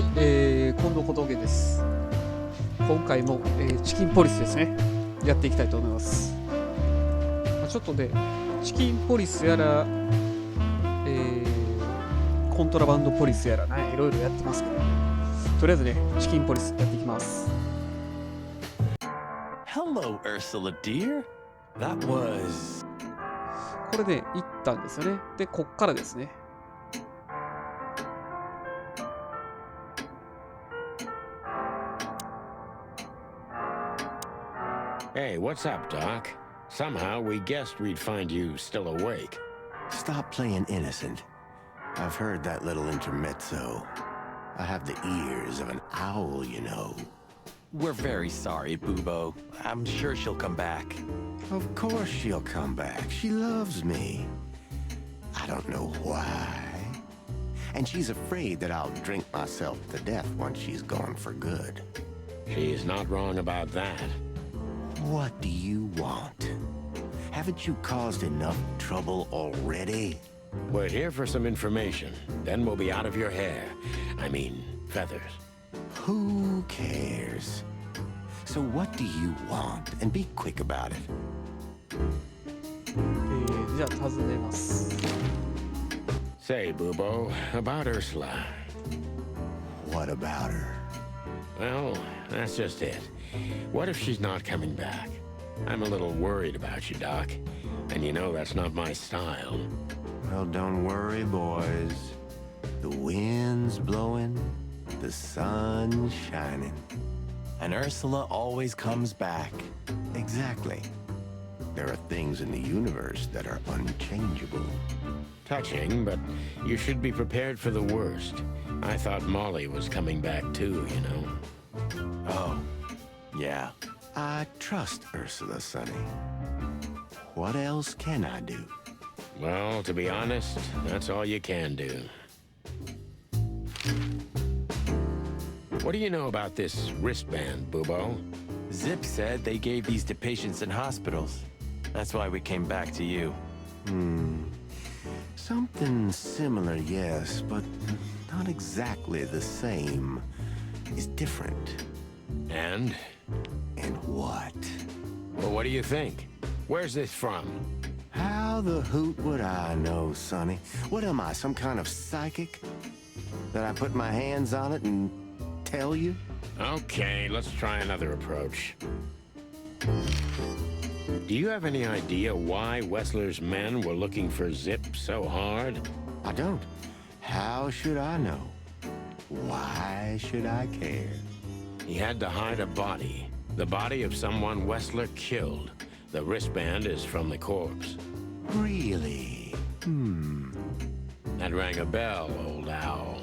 はい、近藤小峠です。今回も、チキンポリスですね、やっていきたいと思います。ちょっとね、チキンポリスやら、コントラバンドポリスやらね、いろいろやってますけど、とりあえずね、チキンポリスやっていきます。Hello, Ursula, dear. That was. これね、行ったんですよね。で、こっからですね。Hey, what's up, Doc? Somehow we guessed we'd find you still awake. Stop playing innocent. I've heard that little intermezzo. I have the ears of an owl, you know. We're very sorry, Boobo. I'm sure she'll come back. Of course she'll come back. She loves me. I don't know why. And she's afraid that I'll drink myself to death once she's gone for good. She's not wrong about that. What do you want? Haven't you caused enough trouble already? We're here for some information. Then we'll be out of your hair. I mean, feathers. Who cares? So what do you want? And be quick about it. じゃあ尋ねます。Say, Boobo, about Ursula. What about her? Well, that's just it. What if she's not coming back? I'm a little worried about you, Doc. And you know that's not my style. Well, don't worry, boys. The wind's blowing, the sun's shining. And Ursula always comes back. Exactly. There are things in the universe that are unchangeable. Touching, but you should be prepared for the worst. I thought Molly was coming back too, you know. Oh, yeah. I trust Ursula, Sonny. What else can I do? Well, to be honest, that's all you can do. What do you know about this wristband, Boobo? Zip said they gave these to patients in hospitals. That's why we came back to you. Something similar, yes, but not exactly the same. It's different. And? And what? Well, what do you think? Where's this from? How the hoot would I know, Sonny? What am I, some kind of psychic? That I put my hands on it and tell you? Okay, let's try another approach. Do you have any idea why Wessler's men were looking for Zip so hard? I don't. How should I know? Why should I care? He had to hide a body. The body of someone Wessler killed. The wristband is from the corpse. Really? That rang a bell, old owl.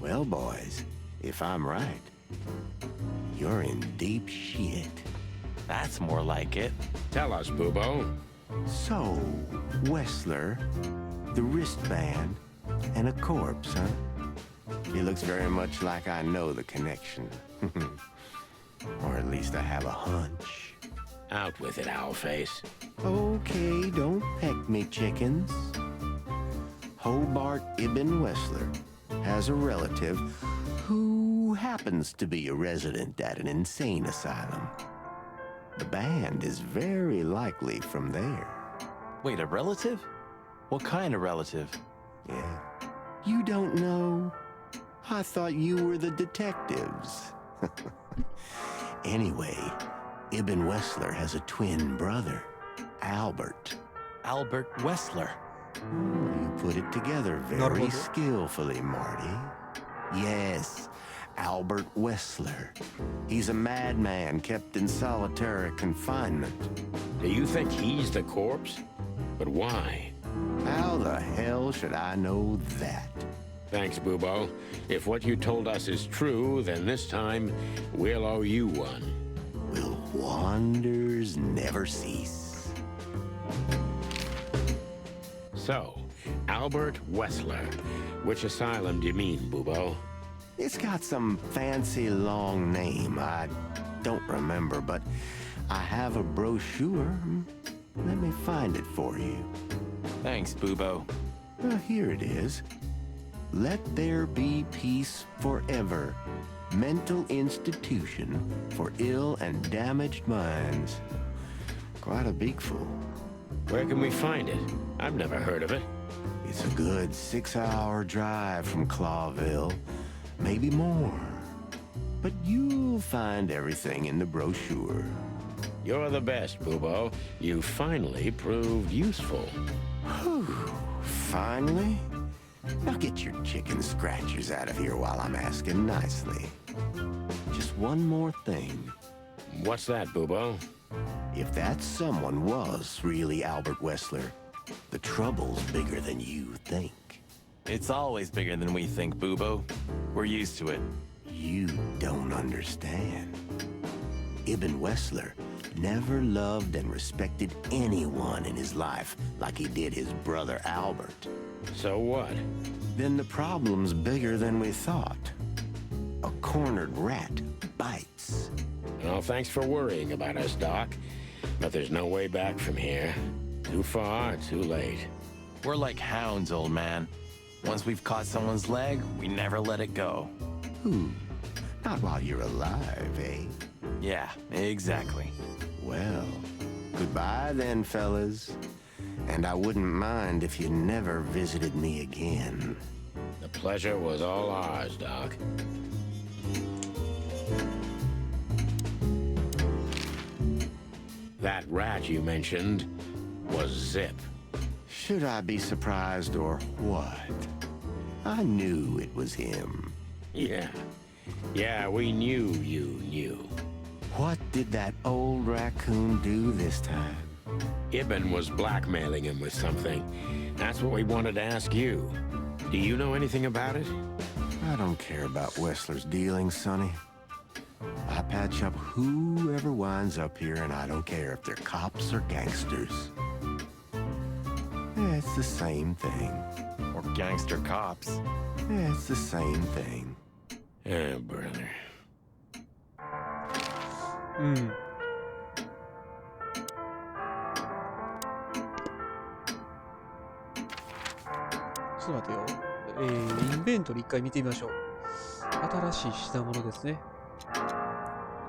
Well, boys, if I'm right, you're in deep shit. That's more like it. Tell us, Boobo. So, Wessler, the wristband, and a corpse, huh? It looks very much like I know the connection. Or at least I have a hunch. Out with it, Owlface. Okay, don't peck me, chickens. Hobart Ibn Wessler has a relative who happens to be a resident at an insane asylum. The band is very likely from there. Wait, a relative? What kind of relative? Yeah. You don't know? I thought you were the detectives. Anyway, Ibn Wessler has a twin brother, Albert. Albert Wessler. You put it together very skillfully, Marty. Yes, Albert Wessler. He's a madman kept in solitary confinement. Do you think he's the corpse? But why? How the hell should I know that? Thanks, Boobo. If what you told us is true, then this time we'll owe you one. Will wonders never cease? So, Albert Wessler. Which asylum do you mean, Boobo? It's got some fancy long name. I don't remember, but I have a brochure. Let me find it for you. Thanks, Boobo. Well, here it is. Let there be peace forever. Mental institution for ill and damaged minds. Quite a big fool. Where can we find it? I've never heard of it. It's a good 6-hour drive from Clawville, maybe more. But you'll find everything in the brochure. You're the best, Bubo. You finally proved useful. Whew, finally? Now get your chicken scratchers out of here while I'm asking nicely. Just one more thing. What's that, Bubo? If that someone was really Albert Wessler, the trouble's bigger than you think. It's always bigger than we think, Boobo. We're used to it. You don't understand. Ibn Wessler never loved and respected anyone in his life like he did his brother Albert. So what? Then the problem's bigger than we thought. A cornered rat bites. Well, thanks for worrying about us, Doc. But there's no way back from here. Too far, too late. We're like hounds, old man. Once we've caught someone's leg, we never let it go. Ooh, not while you're alive, eh? Yeah, exactly. Well, goodbye then, fellas. And I wouldn't mind if you never visited me again. The pleasure was all ours, Doc. That rat you mentioned was Zip. Should I be surprised or what? I knew it was him. Yeah, we knew you knew. What did that old raccoon do this time? Ibn was blackmailing him with something. That's what we wanted to ask you. Do you know anything about it? I don't care about Wessler's dealings, Sonny. I patch up whoever winds up here, and I don't care if they're cops or gangsters. Yeah, it's the same thing. Or gangster cops. Yeah, it's the same thing. Oh, brother. ちょっと待てよ。インベントリ一回見てみましょう。新しい品物ですね。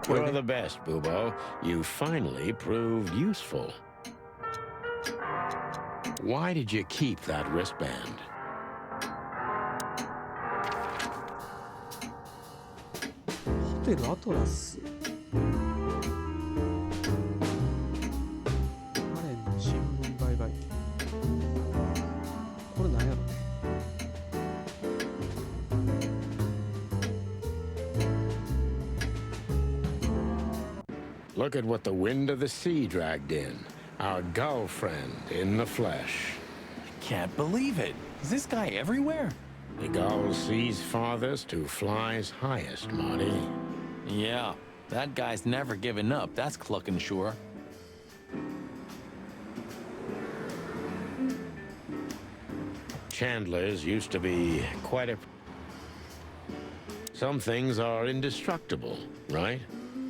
これ You're ね the best, Bubo. You finally proved useful. Why did you keep that wristband? ホテルアトラス。カレンの新聞売買。これなんやろね。Look at what the wind of the sea dragged in. Our gull friend in the flesh. Can't believe it. Is this guy everywhere? The gull sees farthest who flies highest, Marty. Yeah, that guy's never given up, that's clucking sure. Chandler's used to be quite a... Some things are indestructible, right?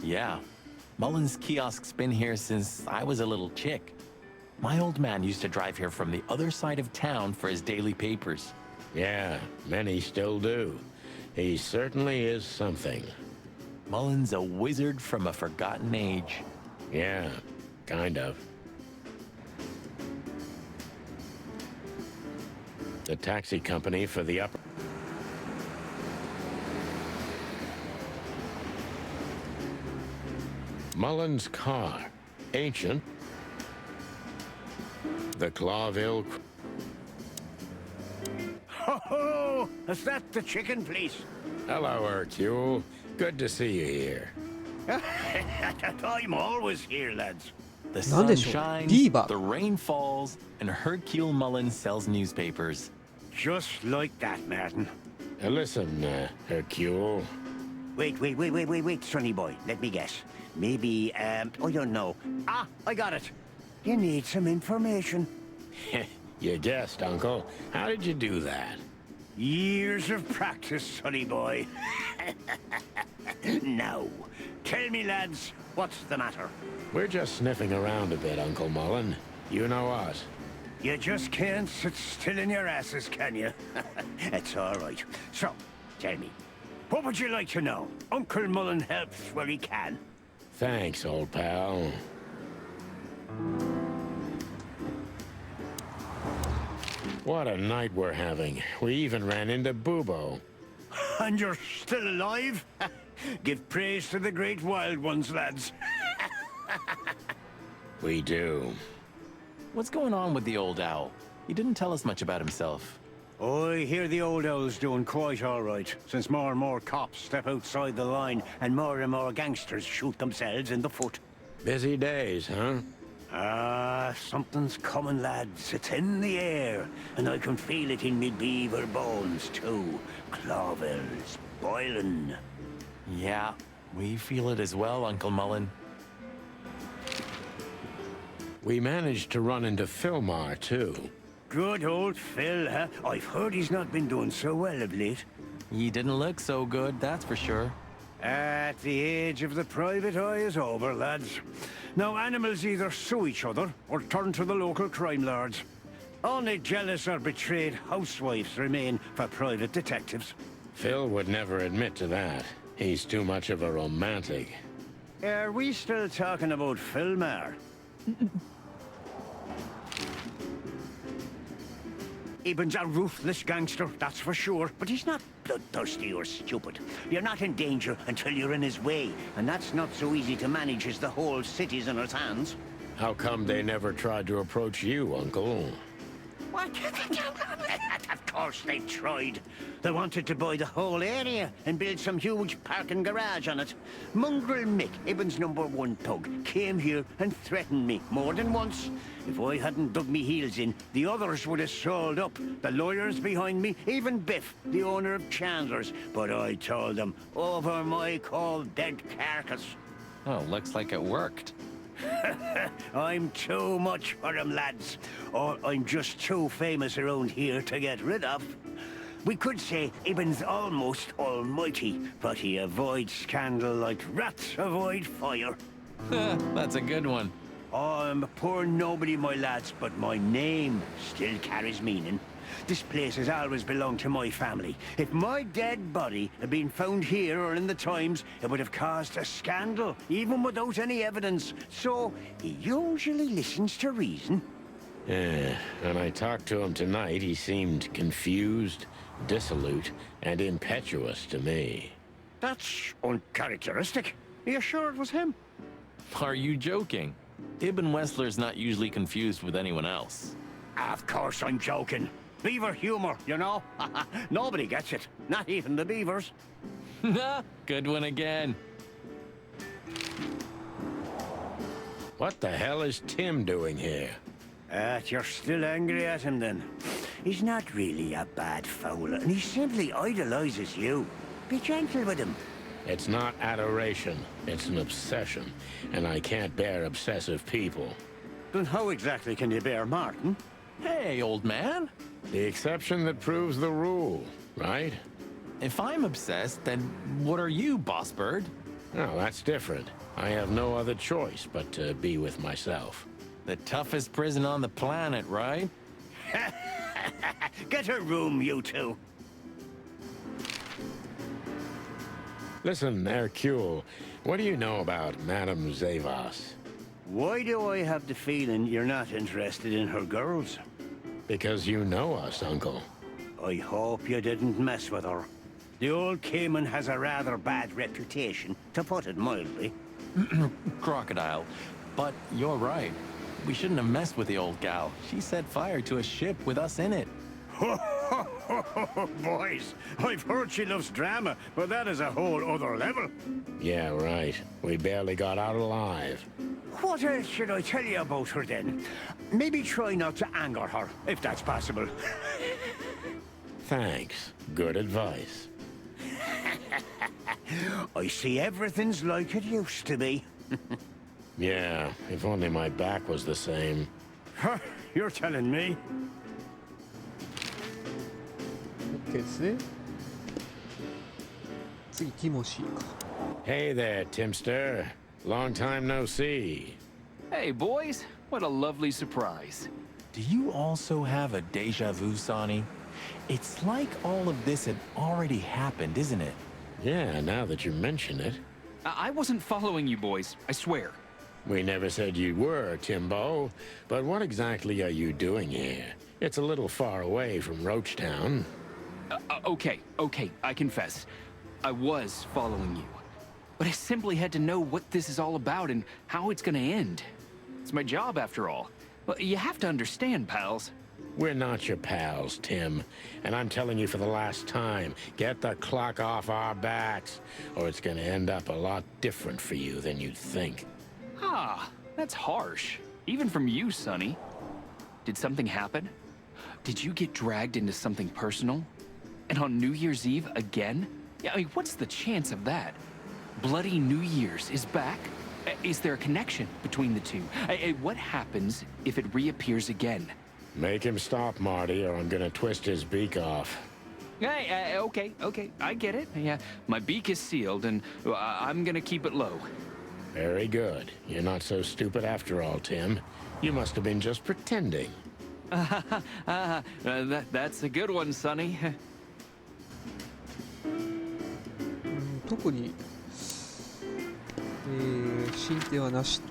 Yeah. Mullen's kiosk's been here since I was a little chick. My old man used to drive here from the other side of town for his daily papers. Yeah, many still do. He certainly is something. Mullen's a wizard from a forgotten age. Yeah, kind of. The taxi company for the upper... Mullen's car. Ancient. The Clawville... Ho! Is that the chicken place? Hello, Hercule. Good to see you here. I'm always here, lads. The なんで sun しょう？ shines, リーバー。 the rain falls, and Hercule Mullen sells newspapers. Just like that, Martin. Listen, Hercule. Wait, sonny boy. Let me guess. Maybe, I don't know. Ah, I got it. You need some information. You guessed, Uncle. How did you do that? Years of practice, sonny boy. Now, tell me, lads, what's the matter? We're just sniffing around a bit, Uncle Mullen. You know us. You just can't sit still in your asses, can you? It's all right. So, tell me, what would you like to know? Uncle Mullen helps where he can. Thanks, old pal. What a night we're having. We even ran into Bubo. And you're still alive? Give praise to the great wild ones, lads. We do. What's going on with the old owl? He didn't tell us much about himself. I hear the old owl's doing quite all right, since more and more cops step outside the line and more gangsters shoot themselves in the foot. Busy days, huh? Ah, something's coming, lads. It's in the air, and I can feel it in me beaver bones, too. Clovel's boiling. Yeah, we feel it as well, Uncle Mullen. We managed to run into Philmar, too. Good old Phil, huh? I've heard he's not been doing so well of late. He didn't look so good, that's for sure. At the age of the private eye is over, lads. Now animals either sue each other or turn to the local crime lords. Only jealous or betrayed housewives remain for private detectives. Phil would never admit to that. He's too much of a romantic. Are we still talking about Philmar? Eben's a ruthless gangster, that's for sure, but he's not bloodthirsty or stupid. You're not in danger until you're in his way, and that's not so easy to manage as the whole city's in his hands. How come they never tried to approach you, Uncle? What? Of course they tried. They wanted to buy the whole area and build some huge parking garage on it. Mongrel Mick, Ibben's #1 thug, came here and threatened me more than once. If I hadn't dug me heels in, the others would have sold up. The lawyers behind me, even Biff, the owner of Chandler's. But I told them, over my cold dead carcass. Oh, looks like it worked. I'm too much for him, lads. Or I'm just too famous around here to get rid of. We could say Ibben's almost almighty, but he avoids scandal like rats avoid fire. That's a good one. I'm a poor nobody, my lads, but my name still carries meaning. This place has always belonged to my family. If my dead body had been found here or in the Times, it would have caused a scandal, even without any evidence. So, he usually listens to reason. Yeah, when I talked to him tonight, he seemed confused, dissolute, and impetuous to me. That's uncharacteristic. Are you sure it was him? Are you joking? Ibn Wessler's not usually confused with anyone else. Of course I'm joking. Beaver humor, you know? Nobody gets it. Not even the beavers. Good one again. What the hell is Tim doing here? You're still angry at him then? He's not really a bad fowler, and he simply idolizes you. Be gentle with him. It's not adoration, it's an obsession, and I can't bear obsessive people. Then how exactly can you bear Martin? Hey, old man. The exception that proves the rule, right? If I'm obsessed, then what are you, boss bird? No, that's different. I have no other choice but to be with myself. The toughest prison on the planet, right? Get a room, you two. Listen, Hercule, what do you know about Madame Zavas? Why do I have the feeling you're not interested in her girls? Because you know us, Uncle. I hope you didn't mess with her. The old Cayman has a rather bad reputation, to put it mildly. Crocodile. But you're right. We shouldn't have messed with the old gal. She set fire to a ship with us in it. Boys, I've heard she loves drama, but that is a whole other level. Yeah, right. We barely got out alive. What else should I tell you about her then? Maybe try not to anger her, if that's possible. Thanks. Good advice. I see everything's like it used to be. Yeah, if only my back was the same. You're telling me. OK ですね。次、ティモシーか。Hey there, Timster. Long time no see. Hey, boys. What a lovely surprise. Do you also have a deja vu, Sonny? It's like all of this had already happened, isn't it? Yeah, now that you mention it. I wasn't following you boys, I swear. We never said you were, Timbo. But what exactly are you doing here? It's a little far away from Roachtown. Okay, I confess. I was following you. But I simply had to know what this is all about and how it's gonna end. It's my job, after all. But you have to understand, pals. We're not your pals, Tim. And I'm telling you for the last time, get the clock off our backs, or it's gonna end up a lot different for you than you'd think. Ah, that's harsh. Even from you, Sonny. Did something happen? Did you get dragged into something personal? And on New Year's Eve again? Yeah, I mean, what's the chance of that? Bloody New Year's is back? Is there a connection between the two? What happens if it reappears again? Make him stop, Marty, or I'm gonna twist his beak off. Hey, okay, I get it. Yeah, my beak is sealed, and I'm gonna keep it low. Very good. You're not so stupid after all, Tim. You must have been just pretending. That's a good one, Sonny. 特に、進展はなしと。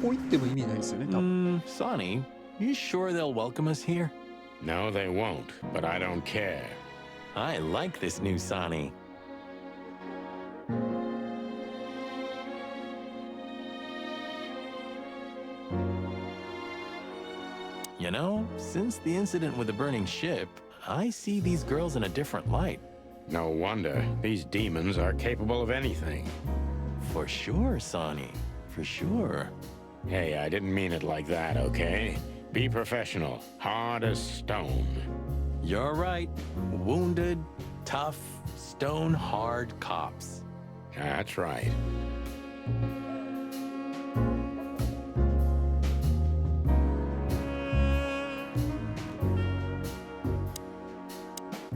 ここ行っても意味ないですよね、多分。Sonny, you sure they'll welcome us here? No, they won't, but I don't care. I like this new Sonny. You know, since the incident with the burning ship, I see these girls in a different light. No wonder. These demons are capable of anything. For sure, Sonny. For sure. Hey, I didn't mean it like that, okay? Be professional. Hard as stone. You're right. Wounded, tough, stone-hard cops. That's right.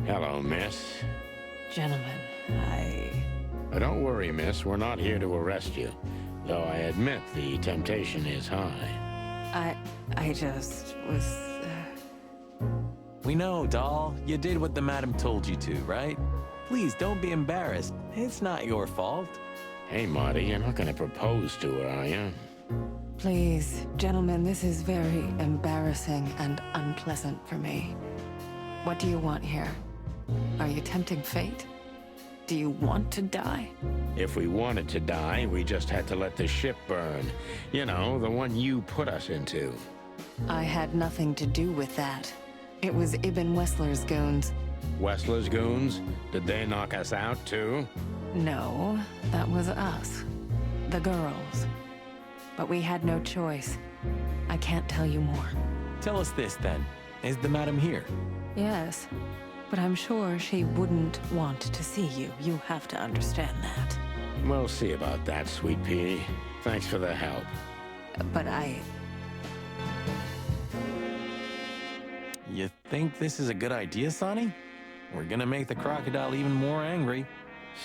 Hello, miss. Gentlemen, Don't worry, miss. We're not here to arrest you. Though I admit the temptation is high. I just was... We know, doll. You did what the madam told you to, right? Please don't be embarrassed. It's not your fault. Hey, Marty, you're not gonna propose to her, are you? Please, gentlemen, this is very embarrassing and unpleasant for me. What do you want here? Are you tempting fate? Do you want to die? If we wanted to die, we just had to let the ship burn. You know, the one you put us into. I had nothing to do with that. It was Ibn Wessler's goons. Wessler's goons? Did they knock us out, too? No, that was us. The girls. But we had no choice. I can't tell you more. Tell us this, then. Is the madam here? Yes, but I'm sure she wouldn't want to see you. You have to understand that. We'll see about that, Sweet Pea. Thanks for the help. But You think this is a good idea, Sonny? We're gonna make the crocodile even more angry.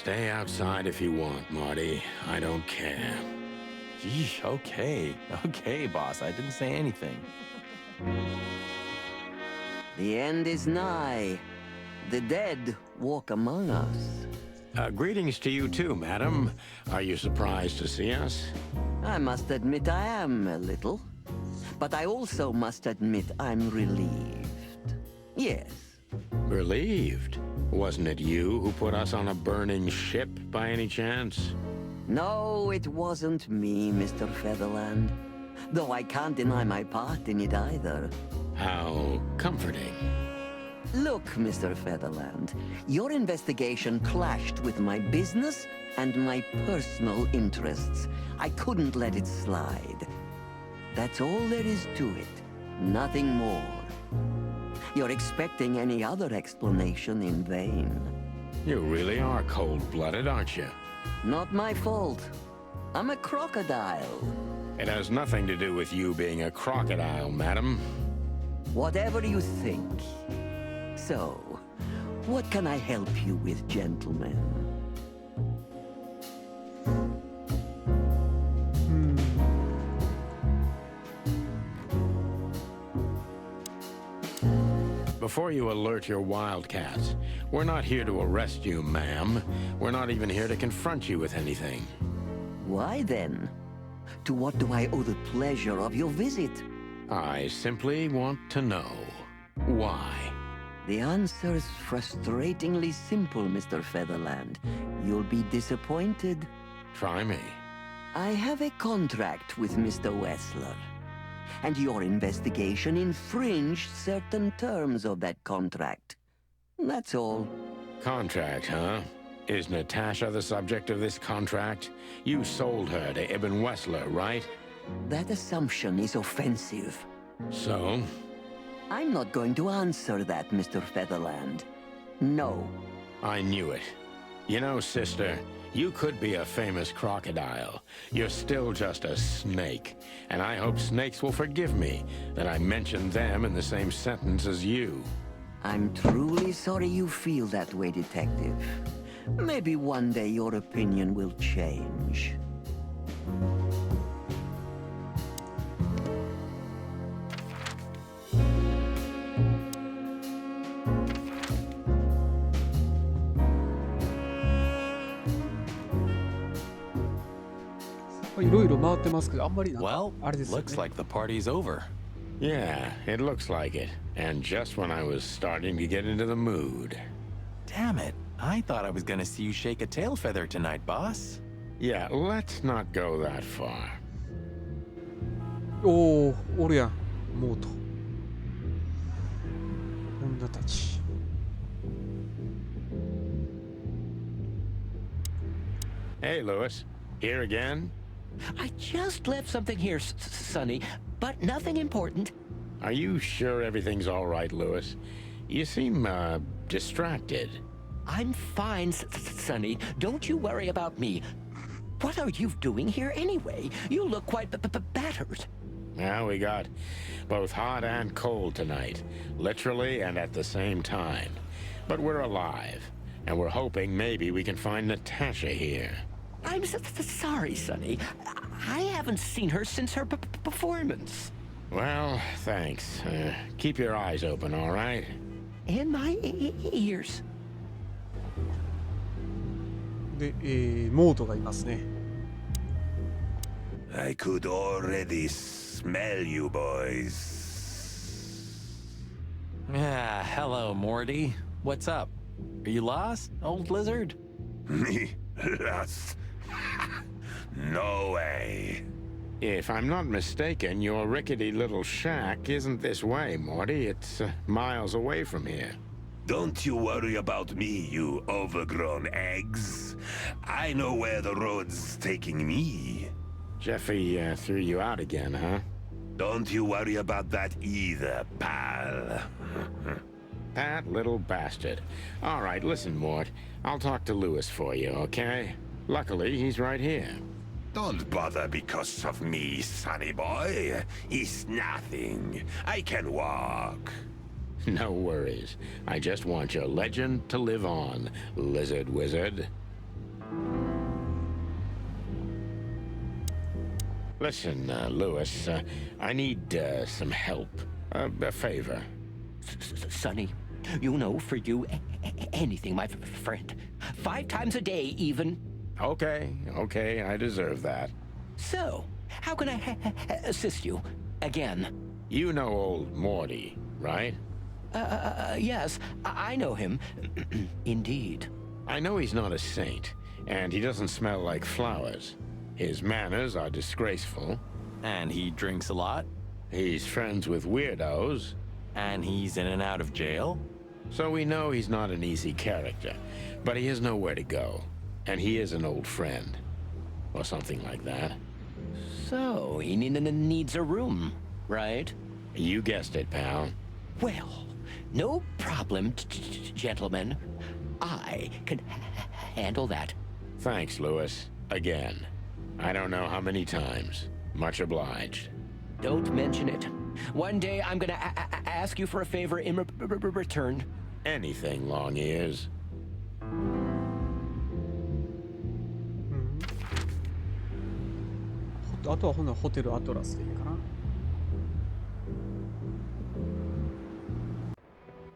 Stay outside if you want, Marty. I don't care. Yeesh, okay. Okay, boss. I didn't say anything. The end is nigh. The dead walk among us. Greetings to you too, madam. Are you surprised to see us? I must admit I am a little. But I also must admit I'm relieved. Yes. Relieved? Wasn't it you who put us on a burning ship, by any chance? No, it wasn't me, Mr. Featherland. Though I can't deny my part in it either. How comforting. Look, Mr. Featherland, your investigation clashed with my business and my personal interests. I couldn't let it slide. That's all there is to it. Nothing more. You're expecting any other explanation in vain. You really are cold-blooded, aren't you? Not my fault. I'm a crocodile. It has nothing to do with you being a crocodile, madam. Whatever you think. So, what can I help you with, gentlemen? Before you alert your wildcats, we're not here to arrest you, ma'am. We're not even here to confront you with anything. Why then? To what do I owe the pleasure of your visit? I simply want to know why. The answer is frustratingly simple, Mr. Featherland. You'll be disappointed. Try me. I have a contract with Mr. Wessler, and your investigation infringed certain terms of that contract. That's all. Contract, huh? Is Natasha the subject of this contract? You sold her to Ibn Wessler, right? That assumption is offensive. So? I'm not going to answer that, Mr. Featherland. No. I knew it. You know, sister, you could be a famous crocodile. You're still just a snake. And I hope snakes will forgive me that I mentioned them in the same sentence as you. I'm truly sorry you feel that way, Detective. Maybe one day your opinion will change. Well, looks like the party's over. Yeah, it looks like it. And just when I was starting to get into the mood. Damn it. I thought I was gonna see you shake a tail feather tonight, boss. Yeah, let's not go that far. おお、おるやん、モート。女たち。Hey, Lewis. Here again? I just left something here, Sonny, but nothing important. Are you sure everything's all right, Lewis? You seem, distracted. I'm fine, Sonny. Don't you worry about me. What are you doing here anyway? You look quite battered. Well, we got both hot and cold tonight, literally and at the same time. But we're alive, and we're hoping maybe we can find Natasha here. I'm sorry, Sonny. I haven't seen her since her performance. Well, thanks. Keep your eyes open, all right? And my ears. で、モートがいますね。I could already smell you boys. Ah, hello, Morty. What's up? Are you lost, old lizard? Me? Lost? No way. If I'm not mistaken, your rickety little shack isn't this way, Morty. It's miles away from here. Don't you worry about me, you overgrown eggs. I know where the road's taking me. Jeffy threw you out again, huh? Don't you worry about that either, pal. That little bastard. All right, listen, Mort. I'll talk to Lewis for you, okay? Luckily, he's right here. Don't bother because of me, sonny boy. It's nothing. I can walk. No worries. I just want your legend to live on, lizard wizard. Listen, Lewis, I need some help. A favor. Sonny, you know, for you, anything, my friend. 5 times a day, even. Okay, I deserve that. So, how can I assist you? Again? You know old Morty, right? Yes, I know him. Indeed. I know he's not a saint, and he doesn't smell like flowers. His manners are disgraceful. And he drinks a lot? He's friends with weirdos. And he's in and out of jail? So we know he's not an easy character, but he has nowhere to go. And he is an old friend. Or something like that. So, he needs a room, right? You guessed it, pal. Well, no problem, gentlemen. I can handle that. Thanks, Lewis. Again. I don't know how many times. Much obliged. Don't mention it. One day I'm gonna ask you for a favor in return. Anything, long ears. あとはほなホテルアトラスでいいかな。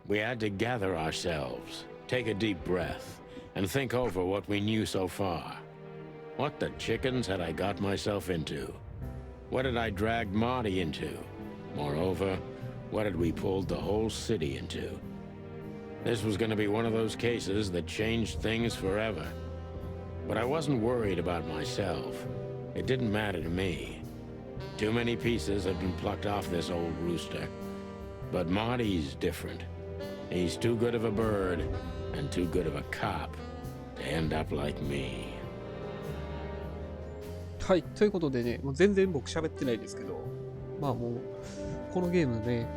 We had to gather ourselves, take a deep breath, and think over what we knew so far. What the chickens had I got myself into? What had I dragged Marty into? Moreover, what had we pulled the whole city into? This was going to be one of those cases that changed things forever. But I wasn't worried about myself. It didn't matter to me. Too many pieces had been plucked off this old rooster. But Marty's different. He's too good of a bird and too good of a cop to end up like me. はい、ということでね、もう全然僕喋ってないですけど、まあもうこのゲームね、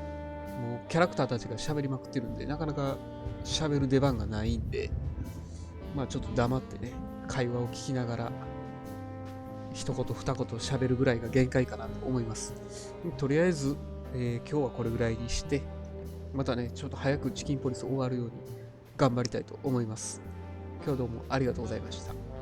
もうキャラクターたちが喋りまくってるんで、なかなか喋る出番がないんで、まあちょっと黙ってね、会話を聞きながら一言二言喋るぐらいが限界かなと思います。とりあえず、今日はこれぐらいにして、またね、ちょっと早くチキンポリス終わるように頑張りたいと思います。今日はどうもありがとうございました。